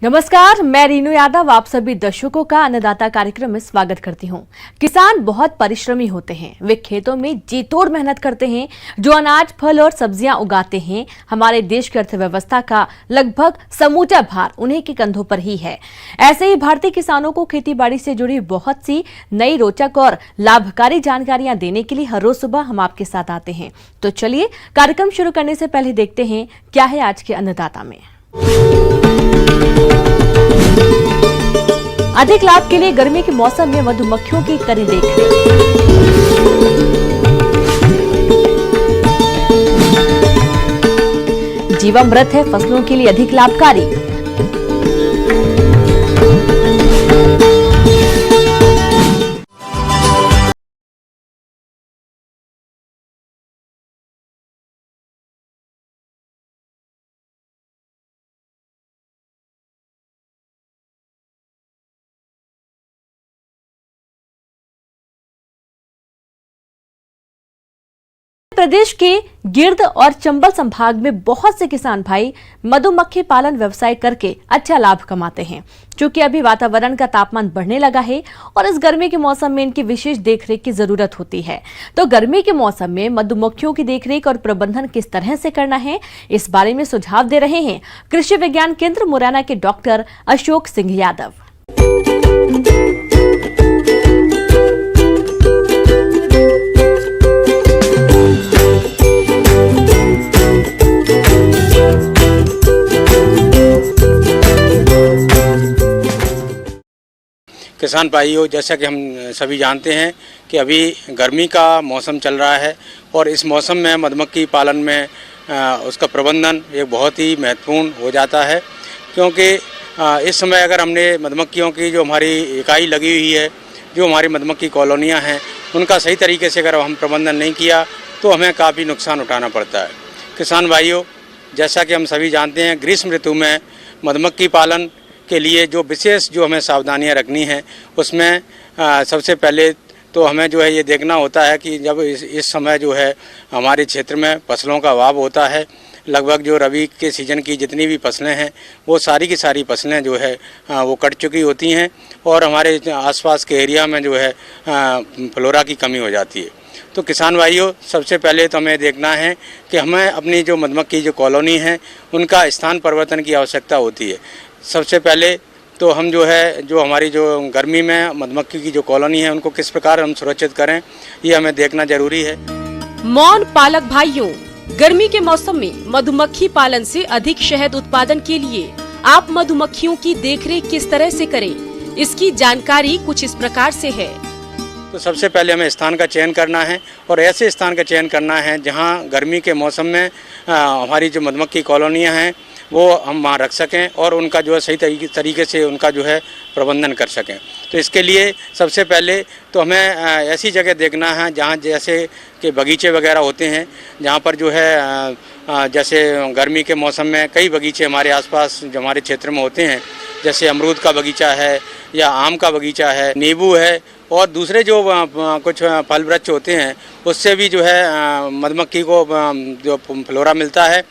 नमस्कार, मैं रीनू यादव आप सभी दर्शकों का अन्नदाता कार्यक्रम में स्वागत करती हूं। किसान बहुत परिश्रमी होते हैं। वे खेतों में जी तोड़ मेहनत करते हैं। जो अनाज, फल और सब्जियां उगाते हैं, हमारे देश की अर्थव्यवस्था का लगभग समूचा भार उन्हीं के कंधों पर ही है। ऐसे ही भारतीय किसानों को खेती बाड़ी से जुड़ी बहुत सी नई, रोचक और लाभकारी जानकारियां देने के लिए हर रोज सुबह हम आपके साथ आते हैं। तो चलिए कार्यक्रम शुरू करने से पहले देखते हैं क्या है आज के अन्नदाता में। अधिक लाभ के लिए गर्मी के मौसम में मधुमक्खियों की करें देखरेख। जीवामृत है फसलों के लिए अधिक लाभकारी। प्रदेश के गिर्द और चंबल संभाग में बहुत से किसान भाई मधुमक्खी पालन व्यवसाय करके अच्छा लाभ कमाते हैं। क्योंकि अभी वातावरण का तापमान बढ़ने लगा है और इस गर्मी के मौसम में इनकी विशेष देखरेख की जरूरत होती है। तो गर्मी के मौसम में मधुमक्खियों की देखरेख और प्रबंधन किस तरह से करना है, इस बारे में सुझाव दे रहे हैं कृषि विज्ञान केंद्र मुरैना के डॉक्टर अशोक सिंह यादव। किसान भाइयों, जैसा कि हम सभी जानते हैं कि अभी गर्मी का मौसम चल रहा है और इस मौसम में मधुमक्खी पालन में उसका प्रबंधन एक बहुत ही महत्वपूर्ण हो जाता है। क्योंकि इस समय अगर हमने मधुमक्खियों की जो हमारी इकाई लगी हुई है, जो हमारी मधुमक्खी कॉलोनियां हैं, उनका सही तरीके से अगर हम प्रबंधन नहीं किया तो हमें काफ़ी नुकसान उठाना पड़ता है। किसान भाइयों, जैसा कि हम सभी जानते हैं, ग्रीष्म ऋतु में मधुमक्खी पालन के लिए जो विशेष जो हमें सावधानियां रखनी है, उसमें सबसे पहले तो हमें जो है ये देखना होता है कि जब इस समय जो है हमारे क्षेत्र में फसलों का अभाव होता है। लगभग जो रबी के सीज़न की जितनी भी फसलें हैं वो सारी की सारी फसलें जो है वो कट चुकी होती हैं और हमारे आसपास के एरिया में जो है फ्लोरा की कमी हो जाती है। तो किसान भाइयों, सबसे पहले तो हमें देखना है कि हमें अपनी जो मधुमक्खी जो कॉलोनी है उनका स्थान परिवर्तन की आवश्यकता होती है। सबसे पहले तो हम जो है जो हमारी जो गर्मी में मधुमक्खी की जो कॉलोनी है उनको किस प्रकार हम सुरक्षित करें, ये हमें देखना जरूरी है। मौन पालक भाइयों, गर्मी के मौसम में मधुमक्खी पालन से अधिक शहद उत्पादन के लिए आप मधुमक्खियों की देखरेख किस तरह से करें, इसकी जानकारी कुछ इस प्रकार से है। तो सबसे पहले हमें स्थान का चयन करना है और ऐसे स्थान का चयन करना है जहां गर्मी के मौसम में हमारी जो मधुमक्खी कॉलोनियां हैं वो हम वहाँ रख सकें और उनका जो है सही तरीके से उनका जो है प्रबंधन कर सकें। तो इसके लिए सबसे पहले तो हमें ऐसी जगह देखना है जहाँ जैसे कि बगीचे वगैरह होते हैं, जहाँ पर जो है जैसे गर्मी के मौसम में कई बगीचे हमारे आसपास जो हमारे क्षेत्र में होते हैं, जैसे अमरूद का बगीचा है या आम का बगीचा है, नींबू है और दूसरे जो कुछ फल वृक्ष होते हैं, उससे भी जो है मधुमक्खी को जो फ्लोरा मिलता है।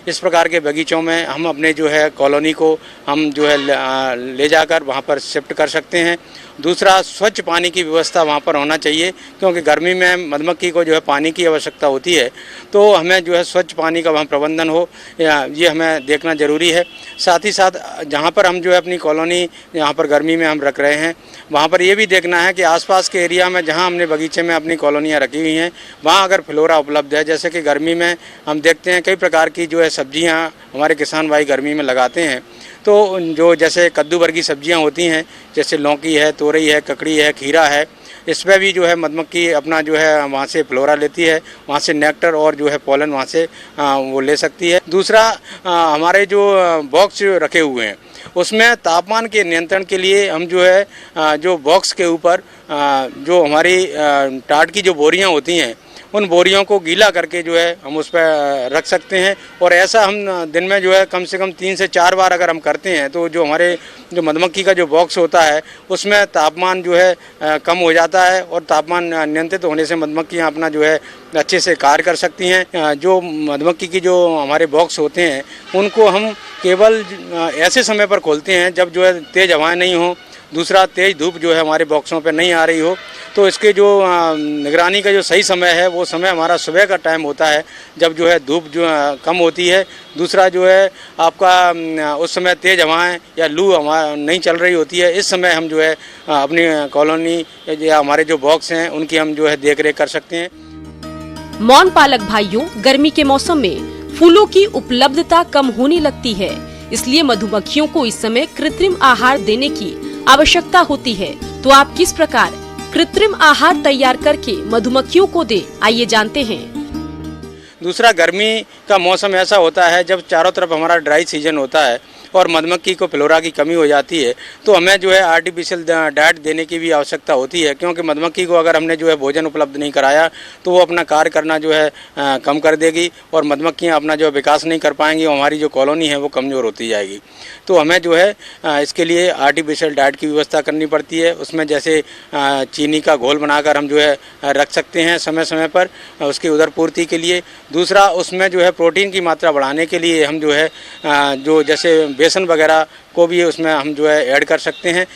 इस प्रकार के बगीचों में हम अपने जो है कॉलोनी को हम जो है ले जाकर वहाँ पर शिफ्ट कर सकते हैं। दूसरा, स्वच्छ पानी की व्यवस्था वहाँ पर होना चाहिए, क्योंकि गर्मी में मधुमक्खी को जो है पानी की आवश्यकता होती है। तो हमें जो है स्वच्छ पानी का वहाँ प्रबंधन हो, ये हमें देखना ज़रूरी है। साथ ही साथ जहाँ पर हम जो है अपनी कॉलोनी यहाँ पर गर्मी में हम रख रहे हैं, वहाँ पर ये भी देखना है कि आसपास के एरिया में जहाँ हमने बगीचे में अपनी कॉलोनियाँ रखी हुई हैं वहाँ अगर फ्लोरा उपलब्ध है। जैसे कि गर्मी में हम देखते हैं कई प्रकार की जो है सब्जियाँ हमारे किसान भाई गर्मी में लगाते हैं। तो जो जैसे कद्दू वर्गी सब्जियां होती हैं, जैसे लौकी है, तोरई है, ककड़ी है, खीरा है, इसमें भी जो है मधुमक्खी अपना जो है वहाँ से फ्लोरा लेती है, वहाँ से नेक्टर और जो है पोलन वहाँ से वो ले सकती है। दूसरा, हमारे जो बॉक्स रखे हुए हैं उसमें तापमान के नियंत्रण के लिए हम जो है जो बॉक्स के ऊपर जो हमारी टाट की जो बोरियां होती हैं उन बोरियों को गीला करके जो है हम उस पर रख सकते हैं। और ऐसा हम दिन में जो है कम से कम 3 से 4 बार अगर हम करते हैं तो जो हमारे जो मधुमक्खी का जो बॉक्स होता है उसमें तापमान जो है कम हो जाता है और तापमान नियंत्रित होने से मधुमक्खियाँ अपना जो है अच्छे से कार्य कर सकती हैं। जो मधुमक्खी की जो हमारे बॉक्स होते हैं उनको हम केवल ऐसे समय पर खोलते हैं जब जो है तेज़ हवाएं नहीं हो, दूसरा तेज़ धूप जो है हमारे बॉक्सों पे नहीं आ रही हो। तो इसके जो निगरानी का जो सही समय है वो समय हमारा सुबह का टाइम होता है जब जो है धूप जो कम होती है। दूसरा जो है आपका उस समय तेज़ हवाएं या लू हवा नहीं चल रही होती है। इस समय हम जो है अपनी कॉलोनी या हमारे जो बॉक्स हैं उनकी हम जो है देख रेख कर सकते हैं। मौन पालक भाइयों, गर्मी के मौसम में फूलों की उपलब्धता कम होने लगती है, इसलिए मधुमक्खियों को इस समय कृत्रिम आहार देने की आवश्यकता होती है। तो आप किस प्रकार कृत्रिम आहार तैयार करके मधुमक्खियों को दें, आइए जानते हैं। दूसरा, गर्मी का मौसम ऐसा होता है जब चारों तरफ हमारा ड्राई सीजन होता है और मधुमक्खी को फ्लोरा की कमी हो जाती है तो हमें जो है आर्टिफिशियल डाइट देने की भी आवश्यकता होती है, क्योंकि मधुमक्खी को अगर हमने जो है भोजन उपलब्ध नहीं कराया तो वो अपना कार्य करना जो है कम कर देगी और मधुमक्खियाँ अपना जो विकास नहीं कर पाएंगी और हमारी जो कॉलोनी है वो कमज़ोर होती जाएगी। तो हमें जो है इसके लिए आर्टिफिशियल डाइट की व्यवस्था करनी पड़ती है। उसमें जैसे चीनी का घोल बनाकर हम जो है रख सकते हैं समय समय पर उसकी उदर पूर्ति के लिए। दूसरा, उसमें जो है प्रोटीन की मात्रा बढ़ाने के लिए हम जो है जो जैसे बेसन वगैरह को भी उसमें हम जो है ऐड कर सकते हैं।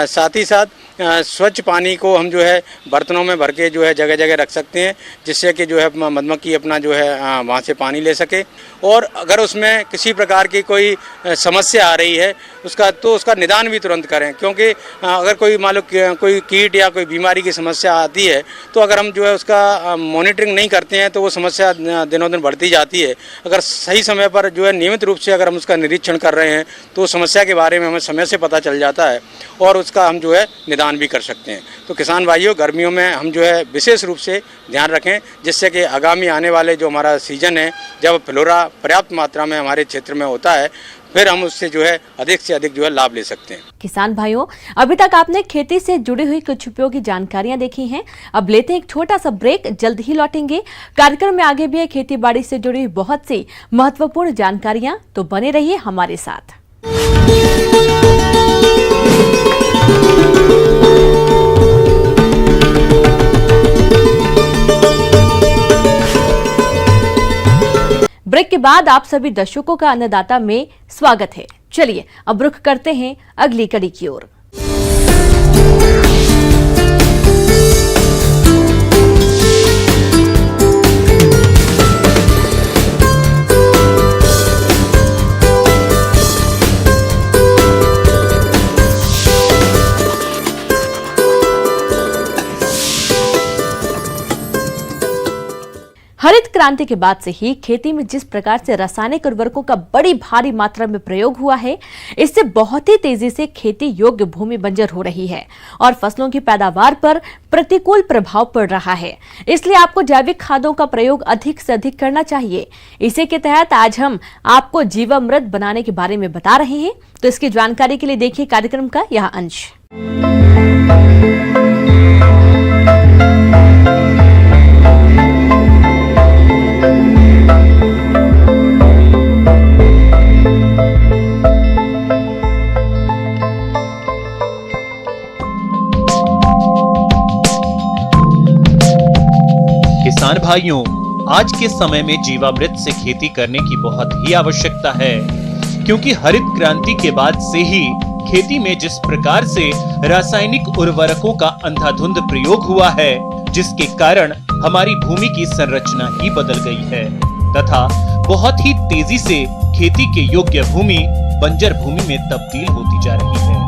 साथ ही साथ स्वच्छ पानी को हम जो है बर्तनों में भर के जो है जगह जगह रख सकते हैं, जिससे कि जो है मधुमक्खी अपना जो है वहाँ से पानी ले सके। और अगर उसमें किसी प्रकार की कोई समस्या आ रही है उसका निदान भी तुरंत करें, क्योंकि अगर कोई मान लो कोई कीट या कोई बीमारी की समस्या आती है तो अगर हम जो है उसका मॉनिटरिंग नहीं करते हैं तो वो समस्या दिनों दिन बढ़ती जाती है। अगर सही समय पर जो है नियमित रूप से अगर हम उसका निरीक्षण कर रहे हैं तो समस्या के बारे में हमें समय से पता चल जाता है और उसका हम जो है निदान भी कर सकते हैं। तो किसान भाइयों, गर्मियों में हम जो है विशेष रूप से ध्यान रखें, जिससे कि आगामी आने वाले जो हमारा सीजन है जब फ्लोरा पर्याप्त मात्रा में हमारे क्षेत्र में होता है फिर हम उससे जो है अधिक से अधिक जो है लाभ ले सकते हैं। किसान भाइयों, अभी तक आपने खेती से जुड़ी हुई कुछ उपयोगी जानकारियां देखी हैं। अब लेते हैं एक छोटा सा ब्रेक, जल्द ही लौटेंगे। कार्यक्रम में आगे भी है खेती बाड़ी से जुड़ी हुई बहुत सी महत्वपूर्ण जानकारियां, तो बने रहिए हमारे साथ। ब्रेक के बाद आप सभी दर्शकों का अन्नदाता में स्वागत है। चलिए अब रुख करते हैं अगली कड़ी की ओर। हरित क्रांति के बाद से ही खेती में जिस प्रकार से रासायनिक उर्वरकों का बड़ी भारी मात्रा में प्रयोग हुआ है, इससे बहुत ही तेजी से खेती योग्य भूमि बंजर हो रही है और फसलों की पैदावार पर प्रतिकूल प्रभाव पड़ रहा है। इसलिए आपको जैविक खादों का प्रयोग अधिक से अधिक करना चाहिए। इसी के तहत आज हम आपको जीवामृत बनाने के बारे में बता रहे हैं, तो इसकी जानकारी के लिए देखिए कार्यक्रम का यह अंश। किसान भाइयों, आज के समय में जीवामृत से खेती करने की बहुत ही आवश्यकता है, क्योंकि हरित क्रांति के बाद से ही खेती में जिस प्रकार से रासायनिक उर्वरकों का अंधाधुंध प्रयोग हुआ है, जिसके कारण हमारी भूमि की संरचना ही बदल गई है तथा बहुत ही तेजी से खेती के योग्य भूमि बंजर भूमि में तब्दील होती जा रही है।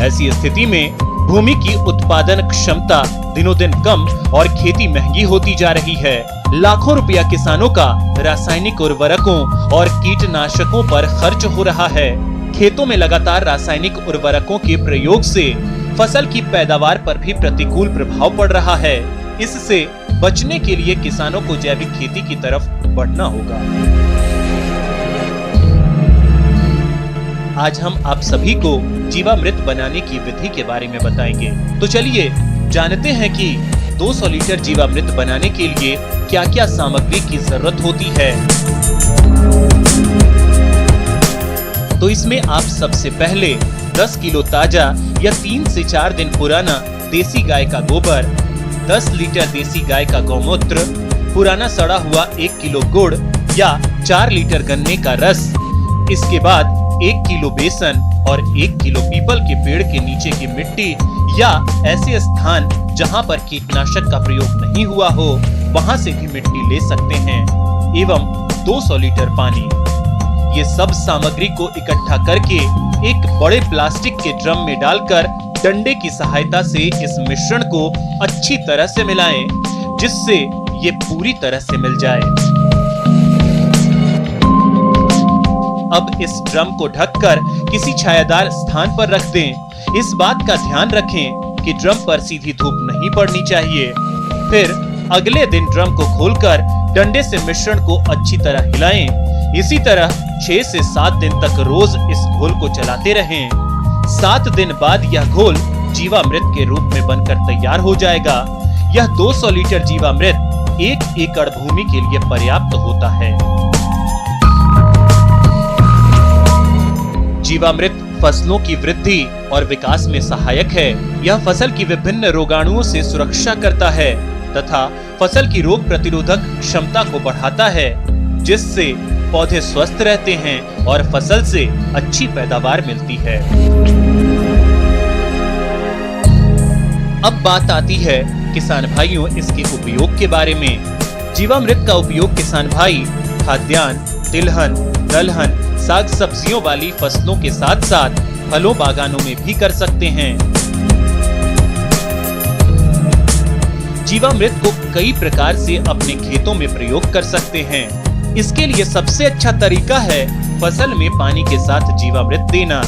ऐसी स्थिति में भूमि की उत्पादन क्षमता दिनों दिन कम और खेती महंगी होती जा रही है। लाखों रुपया किसानों का रासायनिक उर्वरकों और कीटनाशकों पर खर्च हो रहा है। खेतों में लगातार रासायनिक उर्वरकों के प्रयोग से फसल की पैदावार पर भी प्रतिकूल प्रभाव पड़ रहा है। इससे बचने के लिए किसानों को जैविक खेती की तरफ बढ़ना होगा। आज हम आप सभी को जीवामृत बनाने की विधि के बारे में बताएंगे। तो चलिए जानते हैं कि 200 लीटर जीवामृत बनाने के लिए क्या क्या सामग्री की जरूरत होती है। तो इसमें आप सबसे पहले 10 किलो ताजा या 3 से 4 दिन पुराना देसी गाय का गोबर, 10 लीटर देसी गाय का गौमूत्र, पुराना सड़ा हुआ 1 किलो गुड़ या 4 लीटर गन्ने का रस, इसके बाद 1 किलो बेसन और 1 किलो पीपल के पेड़ के नीचे की मिट्टी या ऐसे स्थान जहां पर कीटनाशक का प्रयोग नहीं हुआ हो वहां से भी मिट्टी ले सकते हैं, एवं 200 लीटर पानी। ये सब सामग्री को इकट्ठा करके एक बड़े प्लास्टिक के ड्रम में डालकर डंडे की सहायता से इस मिश्रण को अच्छी तरह से मिलाएं, जिससे ये पूरी तरह से मिल जाए। अब इस ड्रम को ढककर किसी छायादार स्थान पर रख दें। इस बात का ध्यान रखें कि ड्रम पर सीधी धूप नहीं पड़नी चाहिए। फिर अगले दिन ड्रम को खोलकर डंडे से मिश्रण को अच्छी तरह हिलाएं। इसी तरह 6 से 7 दिन तक रोज इस घोल को चलाते रहें। 7 दिन बाद यह घोल जीवामृत के रूप में बनकर तैयार हो जाएगा। यह 200 लीटर जीवामृत 1 एकड़ भूमि के लिए पर्याप्त होता है। जीवामृत फसलों की वृद्धि और विकास में सहायक है। यह फसल की विभिन्न रोगाणुओं से सुरक्षा करता है तथा फसल की रोग प्रतिरोधक क्षमता को बढ़ाता है, जिससे पौधे स्वस्थ रहते हैं और फसल से अच्छी पैदावार मिलती है। अब बात आती है किसान भाइयों इसके उपयोग के बारे में। जीवामृत का उपयोग किसान भाई खाद्यान्न, तिलहन, दलहन, साग सब्जियों वाली फसलों के साथ साथ फलों बागानों में भी कर सकते हैं। जीवामृत को कई प्रकार से अपने खेतों में प्रयोग कर सकते हैं। इसके लिए सबसे अच्छा तरीका है फसल में पानी के साथ जीवामृत देना।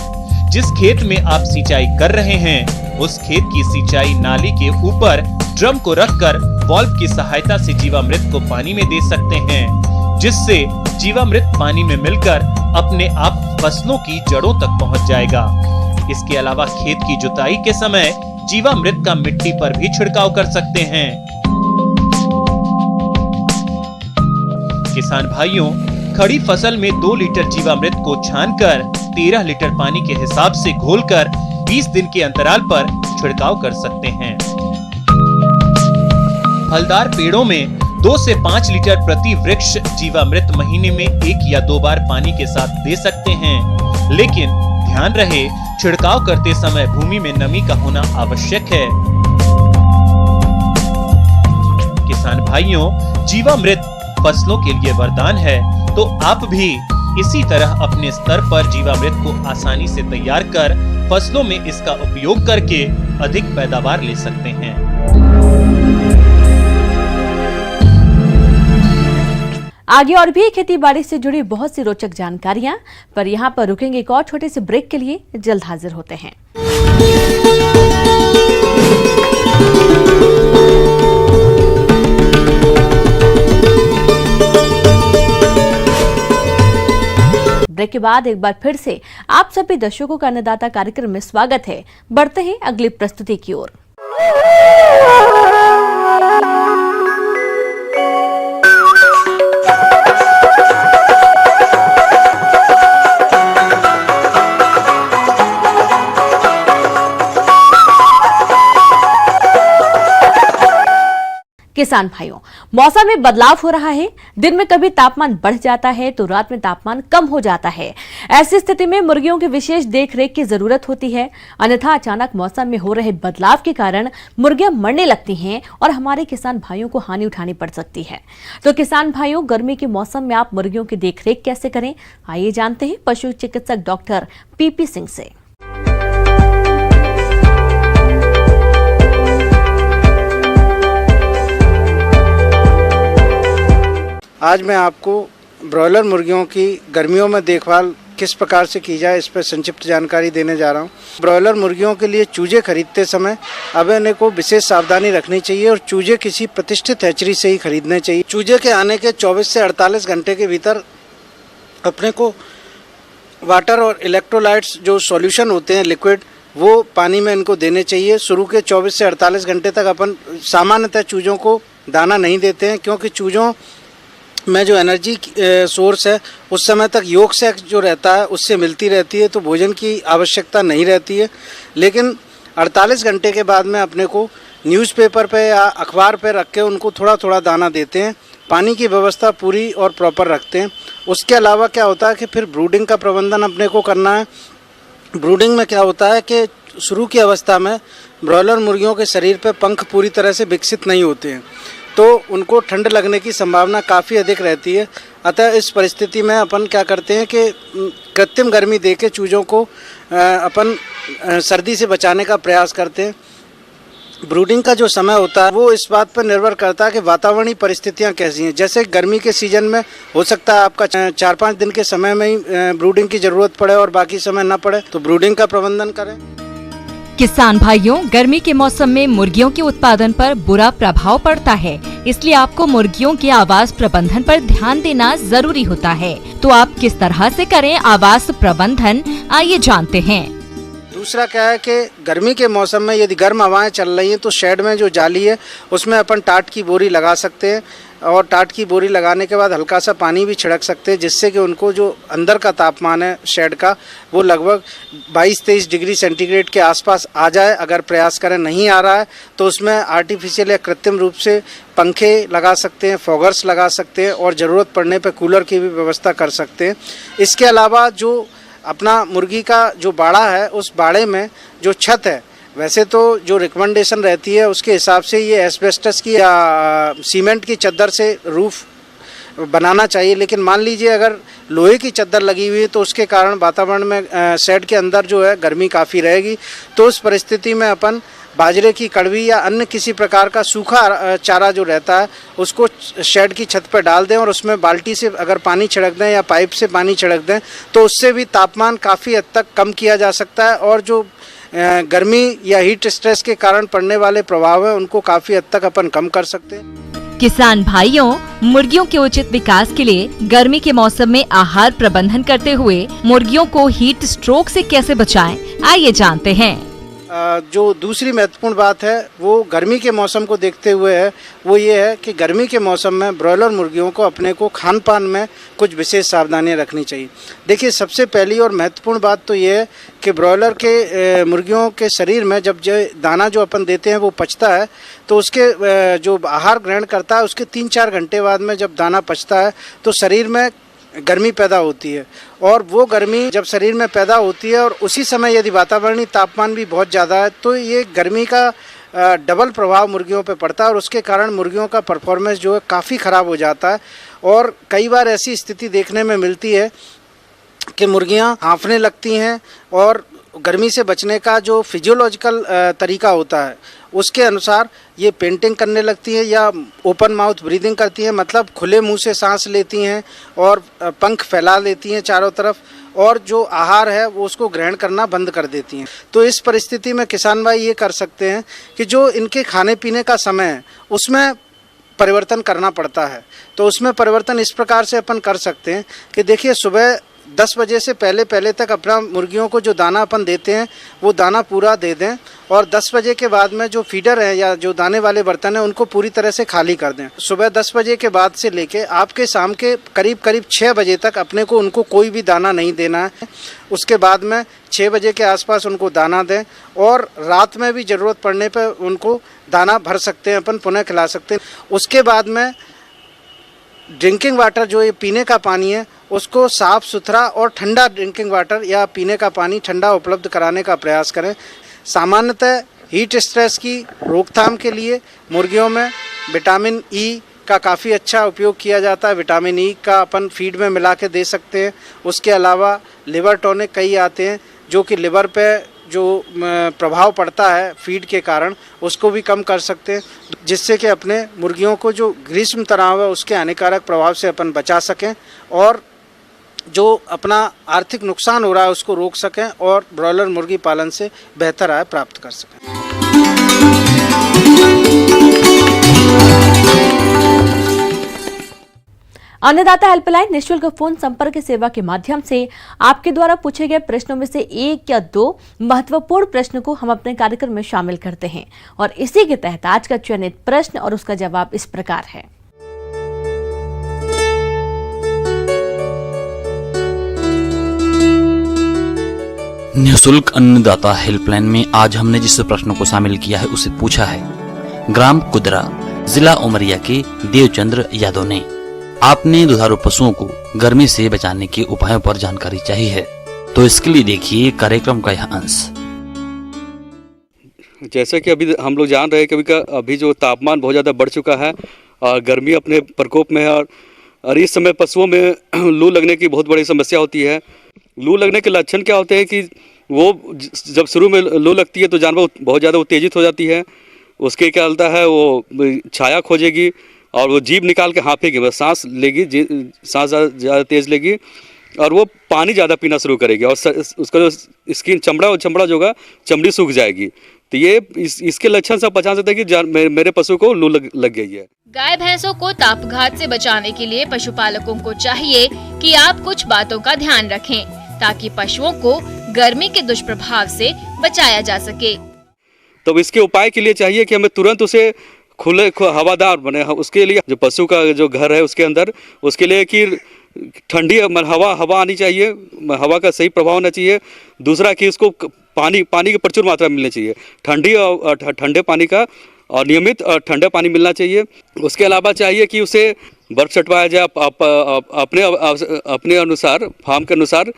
जिस खेत में आप सिंचाई कर रहे हैं उस खेत की सिंचाई नाली के ऊपर ड्रम को रखकर वाल्व की सहायता से जीवामृत को पानी में दे सकते हैं, जिससे जीवामृत पानी में मिलकर अपने आप फसलों की जड़ों तक पहुंच जाएगा। इसके अलावा खेत की जुताई के समय जीवामृत का मिट्टी पर भी छिड़काव कर सकते हैं। किसान भाइयों, खड़ी फसल में 2 लीटर जीवामृत को छानकर 13 लीटर पानी के हिसाब से घोलकर 20 दिन के अंतराल पर छिड़काव कर सकते हैं। फलदार पेड़ों में 2 से 5 लीटर प्रति वृक्ष जीवामृत महीने में 1 या 2 बार पानी के साथ दे सकते हैं, लेकिन ध्यान रहे छिड़काव करते समय भूमि में नमी का होना आवश्यक है। किसान भाइयों, जीवामृत फसलों के लिए वरदान है, तो आप भी इसी तरह अपने स्तर पर जीवामृत को आसानी से तैयार कर फसलों में इसका उपयोग करके अधिक पैदावार ले सकते हैं। आगे और भी खेती बाड़ी से जुड़ी बहुत सी रोचक जानकारियां, पर यहाँ पर रुकेंगे एक और छोटे से ब्रेक के लिए। जल्द हाजिर होते हैं। ब्रेक के बाद एक बार फिर से आप सभी दर्शकों का अन्नदाता कार्यक्रम में स्वागत है। बढ़ते हैं अगली प्रस्तुति की ओर। किसान भाइयों, मौसम में बदलाव हो रहा है। दिन में कभी तापमान बढ़ जाता है तो रात में तापमान कम हो जाता है। ऐसी स्थिति में मुर्गियों की विशेष देखरेख की जरूरत होती है, अन्यथा अचानक मौसम में हो रहे बदलाव के कारण मुर्गियां मरने लगती हैं और हमारे किसान भाइयों को हानि उठानी पड़ सकती है। तो किसान भाइयों, गर्मी के मौसम में आप मुर्गियों की देखरेख कैसे करें, आइए जानते हैं पशु चिकित्सक डॉक्टर पीपी सिंह से। आज मैं आपको ब्रॉयलर मुर्गियों की गर्मियों में देखभाल किस प्रकार से की जाए इस पर संक्षिप्त जानकारी देने जा रहा हूं। ब्रॉयलर मुर्गियों के लिए चूजे खरीदते समय अपने को विशेष सावधानी रखनी चाहिए और चूजे किसी प्रतिष्ठित हैचरी से ही खरीदने चाहिए। चूजे के आने के 24 से 48 घंटे के भीतर अपने को वाटर और इलेक्ट्रोलाइट्स जो सॉल्यूशन होते हैं लिक्विड वो पानी में इनको देने चाहिए। शुरू के 24 से 48 घंटे तक अपन सामान्यतः चूज़ों को दाना नहीं देते हैं, क्योंकि चूज़ों में जो एनर्जी सोर्स है उस समय तक योग से जो रहता है उससे मिलती रहती है, तो भोजन की आवश्यकता नहीं रहती है। लेकिन 48 घंटे के बाद में अपने को न्यूज़पेपर पे या अखबार पे रख के उनको थोड़ा थोड़ा दाना देते हैं। पानी की व्यवस्था पूरी और प्रॉपर रखते हैं। उसके अलावा क्या होता है कि फिर ब्रूडिंग का प्रबंधन अपने को करना है। ब्रूडिंग में क्या होता है कि शुरू की अवस्था में ब्रॉयलर मुर्गियों के शरीर पे पंख पूरी तरह से विकसित नहीं होते हैं, तो उनको ठंड लगने की संभावना काफ़ी अधिक रहती है। अतः इस परिस्थिति में अपन क्या करते हैं कि कृत्रिम गर्मी दे के चूज़ों को अपन सर्दी से बचाने का प्रयास करते हैं। ब्रूडिंग का जो समय होता है वो इस बात पर निर्भर करता है कि वातावरणीय परिस्थितियां कैसी हैं। जैसे गर्मी के सीजन में हो सकता है आपका 4-5 दिन के समय में ही ब्रूडिंग की ज़रूरत पड़े और बाकी समय ना पड़े, तो ब्रूडिंग का प्रबंधन करें। किसान भाइयों, गर्मी के मौसम में मुर्गियों के उत्पादन पर बुरा प्रभाव पड़ता है, इसलिए आपको मुर्गियों के आवास प्रबंधन पर ध्यान देना जरूरी होता है। तो आप किस तरह से करें आवास प्रबंधन, आइए जानते हैं। दूसरा क्या है कि गर्मी के मौसम में यदि गर्म हवाएं चल रही हैं तो शेड में जो जाली है उसमें अपन टाट की बोरी लगा सकते हैं, और टाट की बोरी लगाने के बाद हल्का सा पानी भी छिड़क सकते हैं, जिससे कि उनको जो अंदर का तापमान है शेड का वो लगभग 22-23 डिग्री सेंटीग्रेड के आसपास आ जाए। अगर प्रयास करें नहीं आ रहा है तो उसमें आर्टिफिशियल या कृत्रिम रूप से पंखे लगा सकते हैं, फॉगर्स लगा सकते हैं, और ज़रूरत पड़ने पर कूलर की भी व्यवस्था कर सकते हैं। इसके अलावा जो अपना मुर्गी का जो बाड़ा है उस बाड़े में जो छत है, वैसे तो जो रिकमेंडेशन रहती है उसके हिसाब से ये एस्बेस्टस की या सीमेंट की चद्दर से रूफ बनाना चाहिए। लेकिन मान लीजिए अगर लोहे की चद्दर लगी हुई है तो उसके कारण वातावरण में शेड के अंदर जो है गर्मी काफ़ी रहेगी, तो उस परिस्थिति में अपन बाजरे की कड़वी या अन्य किसी प्रकार का सूखा चारा जो रहता है उसको शेड की छत पर डाल दें, और उसमें बाल्टी से अगर पानी छिड़क दें या पाइप से पानी छिड़क दें तो उससे भी तापमान काफ़ी हद तक कम किया जा सकता है, और जो गर्मी या हीट स्ट्रेस के कारण पड़ने वाले प्रभाव है उनको काफ़ी हद तक अपन कम कर सकते हैं। किसान भाइयों, मुर्गियों के उचित विकास के लिए गर्मी के मौसम में आहार प्रबंधन करते हुए मुर्गियों को हीट स्ट्रोक से कैसे बचाएं, आइए जानते हैं। जो दूसरी महत्वपूर्ण बात है वो गर्मी के मौसम को देखते हुए है, वो ये है कि गर्मी के मौसम में ब्रॉयलर मुर्गियों को अपने को खान पान में कुछ विशेष सावधानियां रखनी चाहिए। देखिए, सबसे पहली और महत्वपूर्ण बात तो ये है कि ब्रॉयलर के मुर्गियों के शरीर में जब जो दाना जो अपन देते हैं वो पचता है, तो उसके जो आहार ग्रहण करता है उसके 3-4 घंटे बाद में जब दाना पचता है तो शरीर में गर्मी पैदा होती है, और वो गर्मी जब शरीर में पैदा होती है और उसी समय यदि वातावरणीय तापमान भी बहुत ज़्यादा है तो ये गर्मी का डबल प्रभाव मुर्गियों पे पड़ता है, और उसके कारण मुर्गियों का परफॉर्मेंस जो है काफ़ी ख़राब हो जाता है। और कई बार ऐसी स्थिति देखने में मिलती है कि मुर्गियाँ हाँफने लगती हैं, और गर्मी से बचने का जो फिजियोलॉजिकल तरीका होता है उसके अनुसार ये पेंटिंग करने लगती हैं या ओपन माउथ ब्रीदिंग करती हैं, मतलब खुले मुंह से सांस लेती हैं और पंख फैला लेती हैं चारों तरफ, और जो आहार है वो उसको ग्रहण करना बंद कर देती हैं। तो इस परिस्थिति में किसान भाई ये कर सकते हैं कि जो इनके खाने पीने का समय है उसमें परिवर्तन करना पड़ता है। तो उसमें परिवर्तन इस प्रकार से अपन कर सकते हैं कि देखिए, सुबह 10 बजे से पहले तक अपना मुर्गियों को जो दाना अपन देते हैं वो दाना पूरा दे दें, और 10 बजे के बाद में जो फीडर है या जो दाने वाले बर्तन हैं उनको पूरी तरह से खाली कर दें। सुबह 10 बजे के बाद से लेके आपके शाम के करीब 6 बजे तक अपने को उनको कोई भी दाना नहीं देना है। उसके बाद में 6 बजे के आसपास उनको दाना दें, और रात में भी ज़रूरत पड़ने पर उनको दाना भर सकते हैं, अपन पुनः खिला सकते हैं। उसके बाद में ड्रिंकिंग वाटर जो ये पीने का पानी है उसको साफ़ सुथरा और ठंडा ड्रिंकिंग वाटर या पीने का पानी ठंडा उपलब्ध कराने का प्रयास करें। सामान्यतः हीट स्ट्रेस की रोकथाम के लिए मुर्गियों में विटामिन ई का काफ़ी अच्छा उपयोग किया जाता है। विटामिन ई का अपन फीड में मिला के दे सकते हैं। उसके अलावा लिवर टॉनिक कई आते हैं जो कि लिवर पे जो प्रभाव पड़ता है फीड के कारण उसको भी कम कर सकते हैं, जिससे कि अपने मुर्गियों को जो ग्रीष्म तनाव है उसके हानिकारक प्रभाव से अपन बचा सकें, और जो अपना आर्थिक नुकसान हो रहा है उसको रोक सकें, और ब्रॉयलर मुर्गी पालन से बेहतर आय प्राप्त कर सकें। अन्नदाता हेल्पलाइन निःशुल्क फोन संपर्क सेवा के माध्यम से आपके द्वारा पूछे गए प्रश्नों में से 1 या 2 महत्वपूर्ण प्रश्न को हम अपने कार्यक्रम में शामिल करते हैं और इसी के तहत आज का चयनित प्रश्न और उसका जवाब इस प्रकार है। निःशुल्क अन्नदाता हेल्पलाइन में आज हमने जिस प्रश्न को शामिल किया है उसे पूछा है ग्राम कुदरा, जिला उमरिया के देवचंद्र यादव ने। आपने दुधारू पशुओं को गर्मी से बचाने के उपायों पर जानकारी चाहिए है, तो इसके लिए देखिए कार्यक्रम का यह अंश। जैसे कि अभी हम लोग जान रहे हैं कि अभी जो तापमान बहुत ज़्यादा बढ़ चुका है और गर्मी अपने प्रकोप में है और इस समय पशुओं में लू लगने की बहुत बड़ी समस्या होती है। लू लगने के लक्षण क्या होते हैं कि वो जब शुरू में लू लगती है तो जानवर बहुत ज़्यादा उत्तेजित हो जाती है। उसके क्या होता है, वो छाया खोजेगी और वो जीभ निकाल के हाँफेगी, बस सांस लेगी, सांस ज़्यादा तेज़ लेगी और वो पानी ज़्यादा पीना शुरू करेगी और उसका जो स्किन चमड़ा जो होगा चमड़ी सूख जाएगी। तो ये इसके लक्षण से पहचान सकते हैं कि मेरे पशु को लू लग गई है। गाय भैंसों को तापघात से बचाने के लिए पशुपालकों को चाहिए कि आप कुछ बातों का ध्यान रखें ताकि पशुओं को गर्मी के दुष्प्रभाव से बचाया जा सके। तो इसके उपाय के लिए चाहिए कि हमें तुरंत उसे खुले हवादार बने, उसके लिए जो पशु का जो घर है उसके अंदर, उसके लिए कि ठंडी हवा आनी चाहिए, हवा का सही प्रभाव होना चाहिए। दूसरा कि इसको पानी की प्रचुर मात्रा मिलनी चाहिए, ठंडे पानी का और नियमित ठंडा पानी मिलना चाहिए। उसके अलावा चाहिए कि उसे बर्फ छटवाया जाए अपने अनुसार, फार्म के अनुसार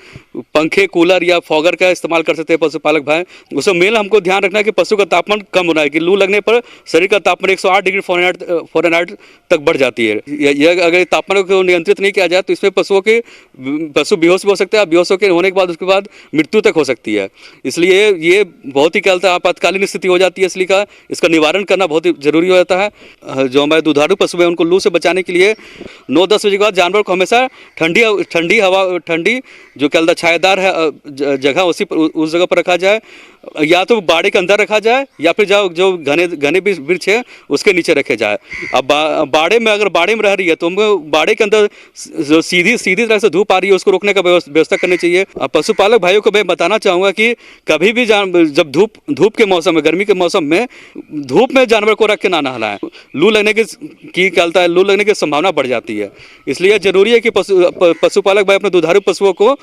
पंखे, कूलर या फॉगर का इस्तेमाल कर सकते हैं पशुपालक भाई। उसमें मेन हमको ध्यान रखना है कि पशु का तापमान कम होना है कि लू लगने पर शरीर का तापमान 108 डिग्री फ़ारेनहाइट तक बढ़ जाती है। यह अगर तापमान को नियंत्रित नहीं किया जाए तो इसमें पशु बेहोश भी हो सकता है। बेहोश होकर होने के बाद उसके बाद मृत्यु तक हो सकती है। इसलिए ये बहुत ही क्या होता है, आपातकालीन स्थिति हो जाती है। इसलिए इसका निवारण करना बहुत ही जरूरी हो जाता है। जो हमारे दुधारू पशु हैं उनको लू से बचाने के लिए 9-10 बजे के बाद जानवर को हमेशा ठंडी हवा, ठंडी जो क्या छायादार है जगह उस जगह पर रखा जाए, या तो बाड़े के अंदर रखा जाए या फिर जो घने वृक्ष है उसके नीचे रखे जाए। अब बाड़े में अगर बाड़े में रह रही है तो हमको बाड़े के अंदर जो सीधी तरह से धूप आ रही है उसको रोकने का व्यवस्था करनी चाहिए। अब पशुपालक भाइयों को मैं बताना चाहूँगा कि कभी भी जब धूप के मौसम में, गर्मी के मौसम में धूप में जानवर को रख के ना नहलाएं। लू लगने की संभावना बढ़ जाती है। इसलिए जरूरी है कि पशुपालक भाई अपने दुधारू पशुओं को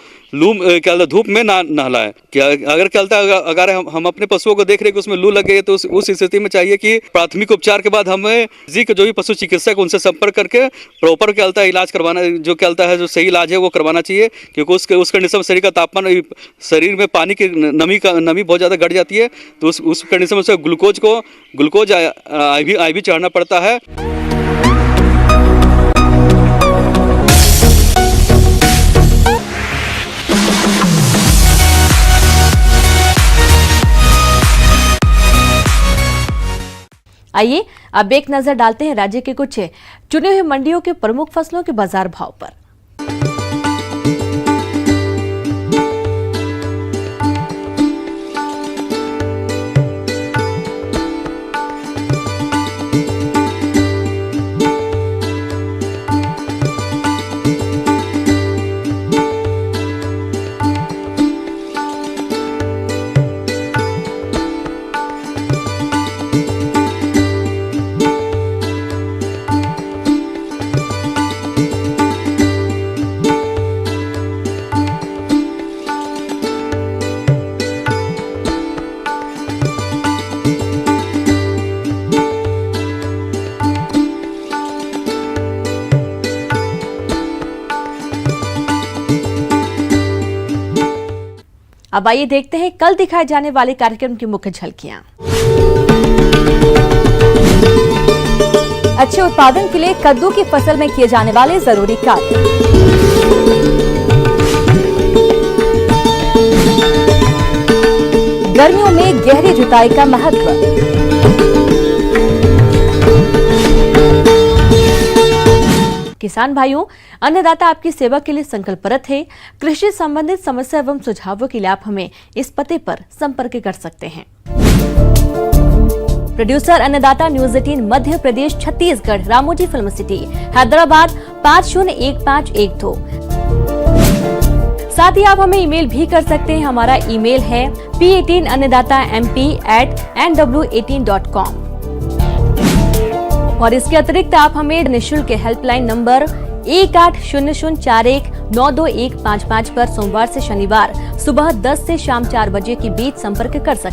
धूप में ना नहलाएं। अगर हम अपने पशुओं को देख रहे हैं कि उसमें लू लग गई है तो उस स्थिति में चाहिए कि प्राथमिक उपचार के बाद हमें जो भी पशु चिकित्सक उनसे संपर्क करके प्रॉपर इलाज करवाना, जो सही इलाज है वो करवाना चाहिए। क्योंकि उस कंडीशन में शरीर का तापमान, शरीर में पानी की नमी बहुत ज़्यादा घट जाती है तो उस कंडीशन में उसे ग्लूकोज IV चढ़ाना पड़ता है। आइए अब एक नजर डालते हैं राज्य के कुछ चुने हुए मंडियों के प्रमुख फसलों के बाजार भाव पर। अब आइए देखते हैं कल दिखाए जाने वाले कार्यक्रम की मुख्य झलकियां। अच्छे उत्पादन के लिए कद्दू की फसल में किए जाने वाले जरूरी कार्य। गर्मियों में गहरी जुताई का महत्व। किसान भाइयों, अन्नदाता आपकी सेवा के लिए संकल्परत है। कृषि संबंधित समस्या एवं सुझावों के लिए आप हमें इस पते पर संपर्क कर सकते हैं। प्रोड्यूसर अन्नदाता, news 18 Madhya Pradesh, Chhattisgarh, Ramoji film city, Hyderabad 501512। साथ ही आप हमें ईमेल भी कर सकते हैं। हमारा ईमेल है p18अन्नदाता@nw18.com। और इसके अतिरिक्त आप हमें निःशुल्क हेल्पलाइन नंबर 180041922155 पर सोमवार से शनिवार सुबह 10 से शाम 4 बजे के बीच संपर्क कर सकते हैं।